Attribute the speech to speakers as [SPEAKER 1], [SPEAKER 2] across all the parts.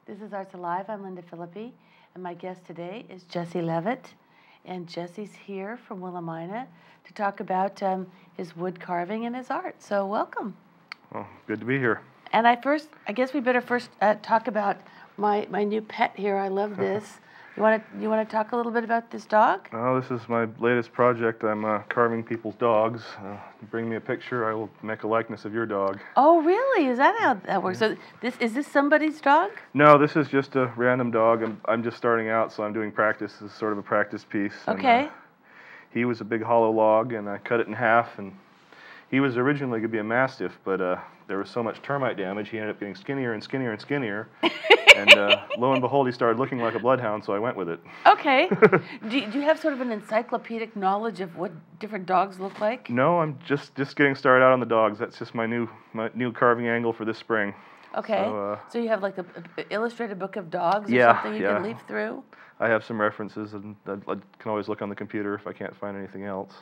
[SPEAKER 1] This is Arts Alive. I'm Lynda Philippi, and my guest today is Jesse Leavitt. And Jesse's here from Willamina to talk about his wood carving and his art. So welcome.
[SPEAKER 2] Well, good to be here.
[SPEAKER 1] And I guess we better first talk about my new pet here. I love this. You want to talk a little bit about this dog?
[SPEAKER 2] Oh, this is my latest project. I'm carving people's dogs. You bring me a picture, I will make a likeness of your dog.
[SPEAKER 1] Oh, really? Is that how that works? So is this somebody's dog?
[SPEAKER 2] No, this is just a random dog. I'm just starting out, so I'm doing practice. This is sort of a practice piece.
[SPEAKER 1] Okay.
[SPEAKER 2] And, he was a big hollow log, and I cut it in half. And he was originally going to be a mastiff, but there was so much termite damage, he ended up getting skinnier and skinnier and skinnier. And lo and behold, he started looking like a bloodhound, so I went with it. Okay.
[SPEAKER 1] Do you have sort of an encyclopedic knowledge of what different dogs look like?
[SPEAKER 2] No, I'm just getting started out on the dogs. That's just my new carving angle for this spring.
[SPEAKER 1] Okay. So you have like an illustrated book of dogs or something you can leaf through?
[SPEAKER 2] I have some references, and I can always look on the computer if I can't find anything else.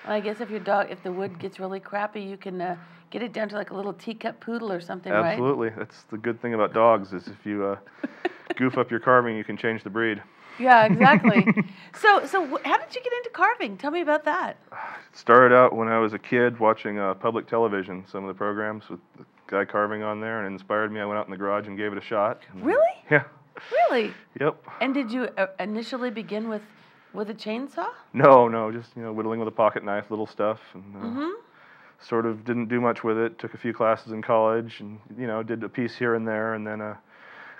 [SPEAKER 1] Well, I guess if the wood gets really crappy, you can get it down to like a little teacup poodle or something, right?
[SPEAKER 2] Absolutely. That's the good thing about dogs, is if you goof up your carving, you can change the breed.
[SPEAKER 1] Yeah, exactly. So how did you get into carving? Tell me about that.
[SPEAKER 2] It started out when I was a kid watching public television, some of the programs with the guy carving on there, and it inspired me. I went out in the garage and gave it a shot.
[SPEAKER 1] Really?
[SPEAKER 2] Yeah.
[SPEAKER 1] Really?
[SPEAKER 2] Yep.
[SPEAKER 1] And did you initially begin with a chainsaw?
[SPEAKER 2] No, just whittling with a pocket knife, little stuff, and sort of didn't do much with it. Took a few classes in college, and did a piece here and there, and then a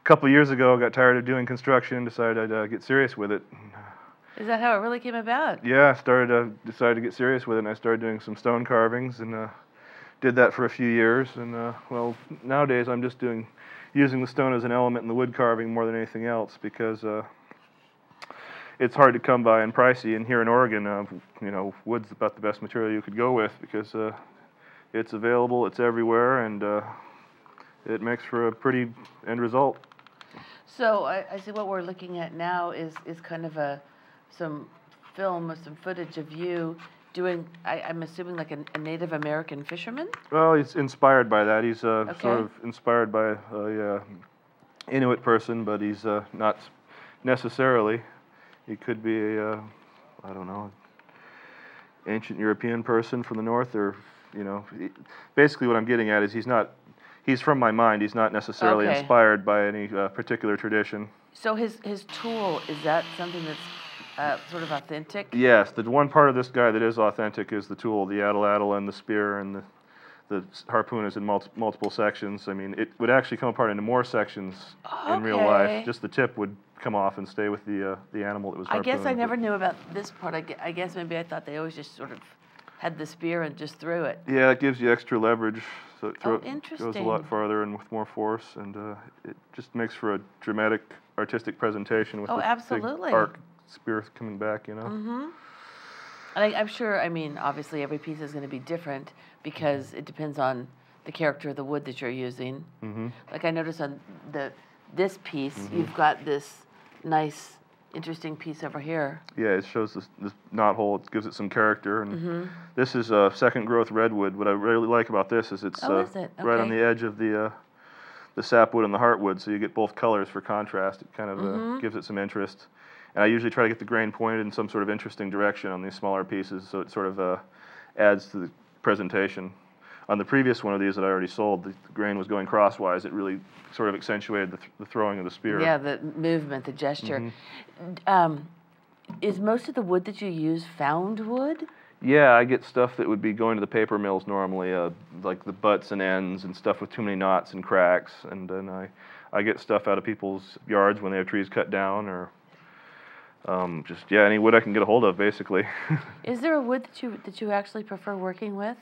[SPEAKER 2] couple of years ago, I got tired of doing construction and decided I'd get serious with it.
[SPEAKER 1] Is that how it really came about?
[SPEAKER 2] Yeah, I decided to get serious with it, and I started doing some stone carvings, and did that for a few years. And well, nowadays I'm just using the stone as an element in the wood carving more than anything else, because it's hard to come by and pricey. And here in Oregon, wood's about the best material you could go with, because it's available, it's everywhere, and it makes for a pretty end result.
[SPEAKER 1] So I see what we're looking at now is kind of some film or some footage of you doing, I'm assuming, like a Native American fisherman?
[SPEAKER 2] Well, he's inspired by that. He's sort of inspired by a Inuit person, but he's not necessarily. He could be I don't know, ancient European person from the north, or basically what I'm getting at is he's from my mind. He's not necessarily inspired by any particular tradition. So
[SPEAKER 1] his tool, is that something that's sort of authentic?
[SPEAKER 2] Yes, the one part of this guy that is authentic is the tool, the addle and the spear, and the harpoon is in multiple sections. I mean, it would actually come apart into more sections in real life. Just the tip would come off and stay with the animal that was harpooned.
[SPEAKER 1] I guess I never knew about this part. I guess maybe I thought they always just sort of had the spear and just threw it.
[SPEAKER 2] Yeah, it gives you extra leverage, so it
[SPEAKER 1] interesting.
[SPEAKER 2] goes a lot farther and with more force, and it just makes for a dramatic, artistic presentation with
[SPEAKER 1] absolutely.
[SPEAKER 2] Big arc spear coming back,
[SPEAKER 1] Mm-hmm. And I'm sure, obviously every piece is going to be different because it depends on the character of the wood that you're using.
[SPEAKER 2] Mm-hmm.
[SPEAKER 1] Like I noticed on this piece, you've got this nice, interesting piece over here.
[SPEAKER 2] Yeah, it shows this knot hole. It gives it some character. And this is a second growth redwood. What I really like about this is it's right on the edge of the sapwood and the heartwood, so you get both colors for contrast. It kind of gives it some interest. And I usually try to get the grain pointed in some sort of interesting direction on these smaller pieces, so it sort of adds to the presentation. On the previous one of these that I already sold, the grain was going crosswise. It really sort of accentuated the throwing of the spear.
[SPEAKER 1] Yeah, the movement, the gesture. Is most of the wood that you use found wood?
[SPEAKER 2] Yeah, I get stuff that would be going to the paper mills normally, like the butts and ends and stuff with too many knots and cracks. And then I get stuff out of people's yards when they have trees cut down, or any wood I can get a hold of, basically.
[SPEAKER 1] Is there a wood that you actually prefer working with?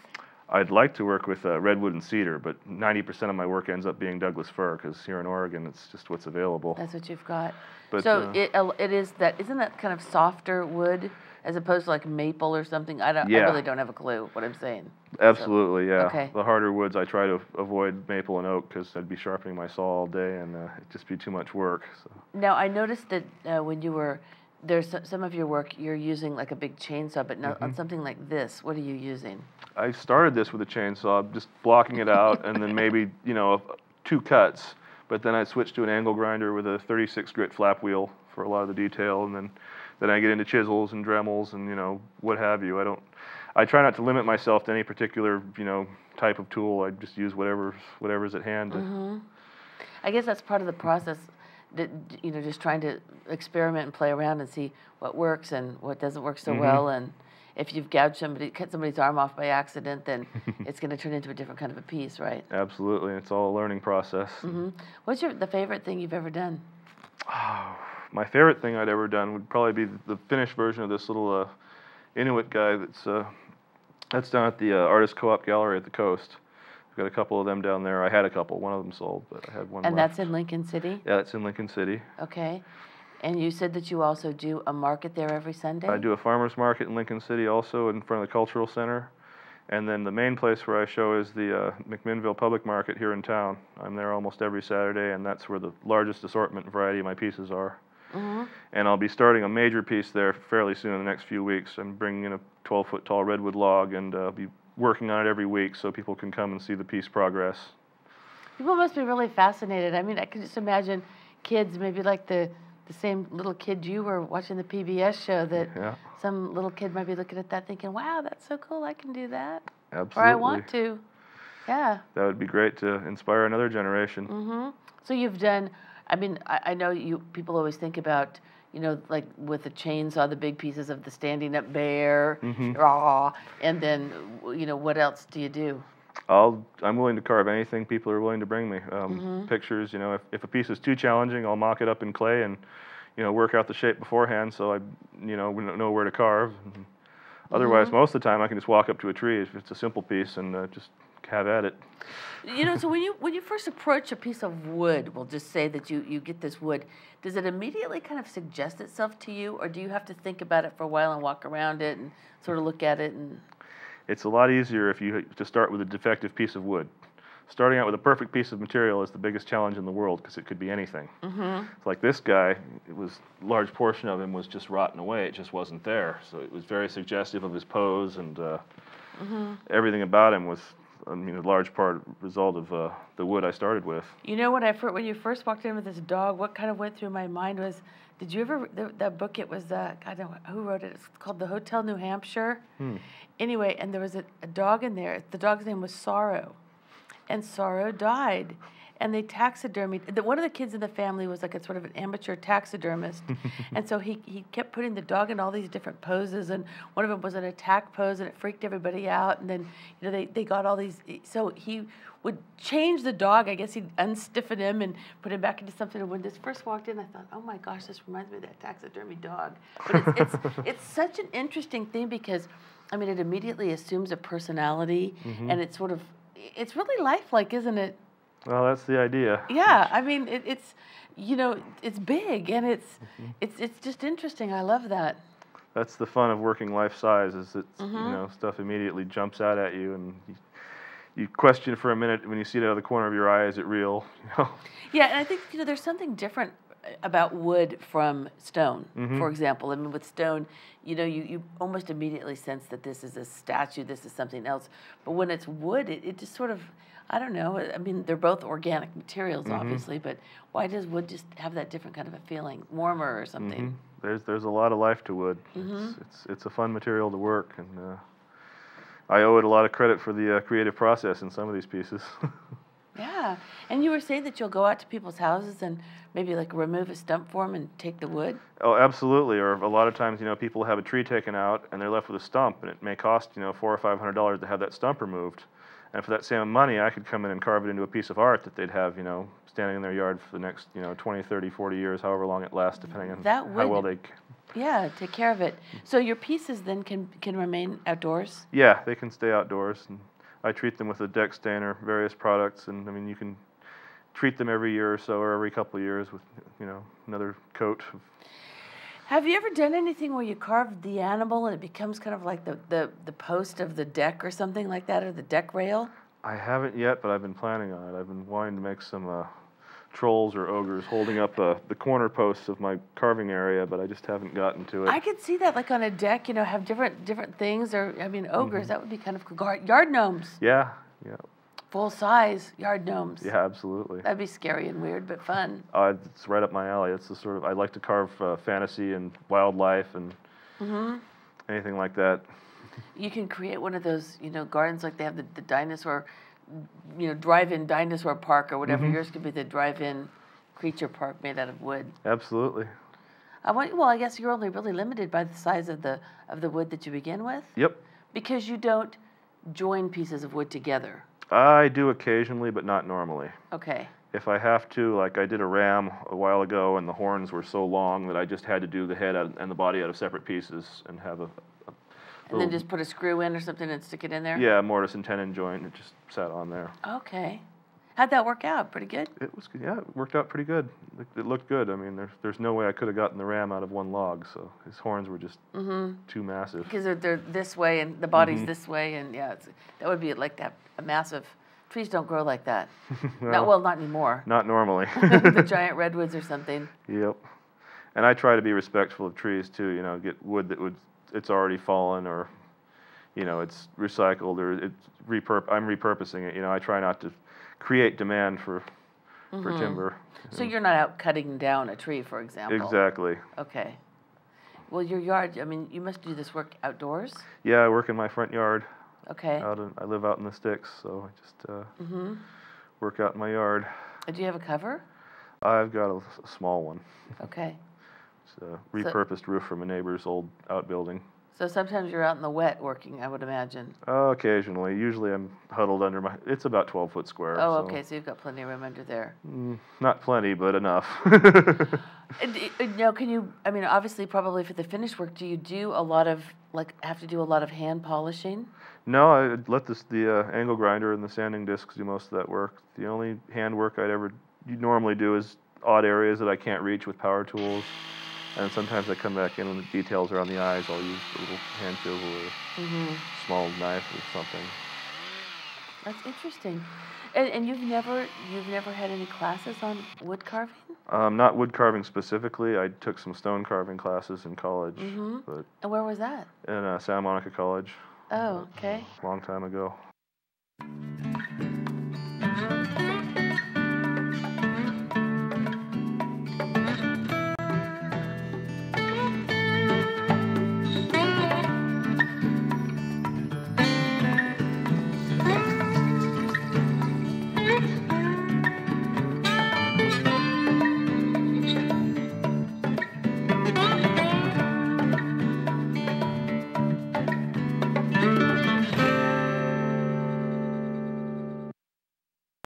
[SPEAKER 2] I'd like to work with redwood and cedar, but 90% of my work ends up being Douglas fir, because here in Oregon, it's just what's available.
[SPEAKER 1] That's what you've got.
[SPEAKER 2] But,
[SPEAKER 1] so it is that, isn't that kind of softer wood as opposed to like maple or something? I really don't have a clue what I'm saying.
[SPEAKER 2] Absolutely, yeah.
[SPEAKER 1] Okay.
[SPEAKER 2] The harder woods, I try to avoid maple and oak, because I'd be sharpening my saw all day, and it'd just be too much work. So.
[SPEAKER 1] Now, I noticed that when you were there's some of your work you're using like a big chainsaw, but not on something like this. What are you using?
[SPEAKER 2] I started this with a chainsaw, just blocking it out, and then maybe 2 cuts. But then I switch to an angle grinder with a 36 grit flap wheel for a lot of the detail, and then I get into chisels and Dremels and, you know, what have you. I try not to limit myself to any particular, you know, type of tool. I just use whatever's at hand.
[SPEAKER 1] I guess that's part of the process, that, you know, just trying to experiment and play around and see what works and what doesn't work so well. And if you've gouged cut somebody's arm off by accident, then it's going to turn into a different kind of a piece, right?
[SPEAKER 2] Absolutely. It's all a learning process.
[SPEAKER 1] What's the favorite thing you've ever done?
[SPEAKER 2] Oh, my favorite thing I'd ever done would probably be the finished version of this little Inuit guy that's down at the Artist Co-op Gallery at the Coast. I've got a couple of them down there. I had a couple. One of them sold, but I had one
[SPEAKER 1] And
[SPEAKER 2] left.
[SPEAKER 1] that's in Lincoln City?
[SPEAKER 2] Yeah, it's in Lincoln City.
[SPEAKER 1] Okay. And you said that you also do a market there every Sunday?
[SPEAKER 2] I do a farmer's market in Lincoln City also in front of the Cultural Center. And then the main place where I show is the McMinnville Public Market here in town. I'm there almost every Saturday, and that's where the largest assortment and variety of my pieces are. And I'll be starting a major piece there fairly soon in the next few weeks. I'm bringing in a 12-foot tall redwood log, and I'll be working on it every week so people can come and see the piece progress.
[SPEAKER 1] People must be really fascinated. I mean, I can just imagine kids, maybe like the same little kid you were watching the PBS show, that some little kid might be looking at that thinking, wow, that's so cool, I can do that.
[SPEAKER 2] Absolutely.
[SPEAKER 1] Or I want to. Yeah.
[SPEAKER 2] That would be great to inspire another generation.
[SPEAKER 1] So you've done, I mean, I know people always think about, you know, like with the chainsaw, the big pieces of the standing up bear, and then, you know, what else do you do?
[SPEAKER 2] I'm willing to carve anything people are willing to bring me. Pictures, you know, if a piece is too challenging, I'll mock it up in clay and, you know, work out the shape beforehand so I, you know where to carve. Otherwise, most of the time I can just walk up to a tree if it's a simple piece and just have at it.
[SPEAKER 1] You know, so when you first approach a piece of wood, we'll just say that you get this wood, does it immediately kind of suggest itself to you, or do you have to think about it for a while and walk around it and sort of look at it? And
[SPEAKER 2] it's a lot easier if you to start with a defective piece of wood. Starting out with a perfect piece of material is the biggest challenge in the world because it could be anything. It's like this guy, a large portion of him was just rotten away. It just wasn't there. So it was very suggestive of his pose, and everything about him was, I mean, a large part result of the wood I started with.
[SPEAKER 1] You know, when you first walked in with this dog, what kind of went through my mind was, did you ever, that book, it was, I don't know who wrote it, it's called The Hotel New Hampshire. Anyway, and there was a dog in there. The dog's name was Sorrow. And Sorrow died. And they taxidermied. One of the kids in the family was like a sort of an amateur taxidermist. And so he kept putting the dog in all these different poses. And one of them was an attack pose, and it freaked everybody out. And then, you know, they got all these. So he would change the dog. I guess he'd unstiffen him and put him back into something. And when this first walked in, I thought, oh my gosh, this reminds me of that taxidermy dog. But it's such an interesting thing because, I mean, it immediately assumes a personality, and it's sort of, it's really lifelike, isn't it?
[SPEAKER 2] Well, that's the idea.
[SPEAKER 1] Yeah, I mean, it's, you know, it's big, and it's just interesting. I love that.
[SPEAKER 2] That's the fun of working life size, is it's, you know, stuff immediately jumps out at you, and you question for a minute when you see it out of the corner of your eye, is it real? You know?
[SPEAKER 1] Yeah, and I think, you know, there's something different about wood from stone, for example. I mean, with stone, you know, you almost immediately sense that this is a statue, this is something else. But when it's wood, it just sort of, I don't know. I mean, they're both organic materials, obviously, but why does wood just have that different kind of a feeling, warmer or something?
[SPEAKER 2] There's a lot of life to wood. It's a fun material to work, and I owe it a lot of credit for the creative process in some of these pieces.
[SPEAKER 1] Yeah, and you were saying that you'll go out to people's houses and maybe like remove a stump for them and take the wood?
[SPEAKER 2] Oh, absolutely. Or a lot of times, you know, people have a tree taken out and they're left with a stump, and it may cost, you know, $400 or $500 to have that stump removed. And for that same money, I could come in and carve it into a piece of art that they'd have, you know, standing in their yard for the next, you know, 20, 30, 40 years, however long it lasts, depending on how well they...
[SPEAKER 1] Yeah, take care of it. So your pieces then can remain outdoors?
[SPEAKER 2] Yeah, they can stay outdoors. And I treat them with a deck stain or various products, and I mean, you can treat them every year or so, or every couple of years with, you know, another coat.
[SPEAKER 1] Have you ever done anything where you carved the animal and it becomes kind of like the post of the deck or something like that, or the deck rail?
[SPEAKER 2] I haven't yet, but I've been planning on it. I've been wanting to make some trolls or ogres holding up the corner posts of my carving area, but I just haven't gotten to it.
[SPEAKER 1] I could see that, like on a deck, you know, have different things, or I mean, ogres. That would be kind of cool. Yard gnomes.
[SPEAKER 2] Yeah, yeah.
[SPEAKER 1] Full-size yard gnomes.
[SPEAKER 2] Yeah, absolutely.
[SPEAKER 1] That'd be scary and weird, but fun.
[SPEAKER 2] It's right up my alley. It's the sort of, I like to carve fantasy and wildlife and anything like that.
[SPEAKER 1] You can create one of those, gardens like they have the dinosaur, drive-in dinosaur park or whatever. Yours could be the drive-in creature park made out of wood.
[SPEAKER 2] Absolutely.
[SPEAKER 1] I guess you're only really limited by the size of the wood that you begin with.
[SPEAKER 2] Yep.
[SPEAKER 1] Because you don't join pieces of wood together.
[SPEAKER 2] I do occasionally, but not normally.
[SPEAKER 1] Okay.
[SPEAKER 2] If I have to, like I did a ram a while ago, and the horns were so long that I just had to do the head and the body out of separate pieces and have
[SPEAKER 1] and then just put a screw in or something and stick it in there?
[SPEAKER 2] Yeah, mortise and tenon joint. It just sat on there.
[SPEAKER 1] Okay. How'd that work out? Pretty good?
[SPEAKER 2] It was good. Yeah, it worked out pretty good. It looked good. I mean, there's no way I could have gotten the ram out of one log, so his horns were just too massive.
[SPEAKER 1] Because they're this way and the body's this way, and yeah, that would be like that. A massive. Trees don't grow like that. Not anymore.
[SPEAKER 2] Not normally.
[SPEAKER 1] The giant redwoods or something.
[SPEAKER 2] Yep. And I try to be respectful of trees too. Get wood that it's already fallen, or it's recycled, or I'm repurposing it. I try not to create demand for timber.
[SPEAKER 1] So you're not out cutting down a tree, for example.
[SPEAKER 2] Exactly.
[SPEAKER 1] Okay. Well, your yard. I mean, you must do this work outdoors.
[SPEAKER 2] Yeah, I work in my front yard.
[SPEAKER 1] Okay.
[SPEAKER 2] I live out in the sticks, so I just work out in my yard.
[SPEAKER 1] Do you have a cover?
[SPEAKER 2] I've got a small one.
[SPEAKER 1] Okay.
[SPEAKER 2] It's a repurposed roof from a neighbor's old outbuilding.
[SPEAKER 1] So sometimes you're out in the wet working, I would imagine.
[SPEAKER 2] Occasionally. Usually I'm huddled under it's about 12 foot square.
[SPEAKER 1] Oh, okay, so you've got plenty of room under there.
[SPEAKER 2] Not plenty, but enough.
[SPEAKER 1] Now, obviously, probably for the finished work, do you do a lot of, have to do a lot of hand polishing?
[SPEAKER 2] No, I let the angle grinder and the sanding discs do most of that work. The only hand work you normally do is odd areas that I can't reach with power tools. And sometimes I come back in when the details are on the eyes. I'll use a little hand chisel or small knife or something.
[SPEAKER 1] That's interesting. And you've never had any classes on wood carving?
[SPEAKER 2] Not wood carving specifically. I took some stone carving classes in college. But
[SPEAKER 1] and where was that?
[SPEAKER 2] In Santa Monica College.
[SPEAKER 1] Oh, okay.
[SPEAKER 2] A long time ago.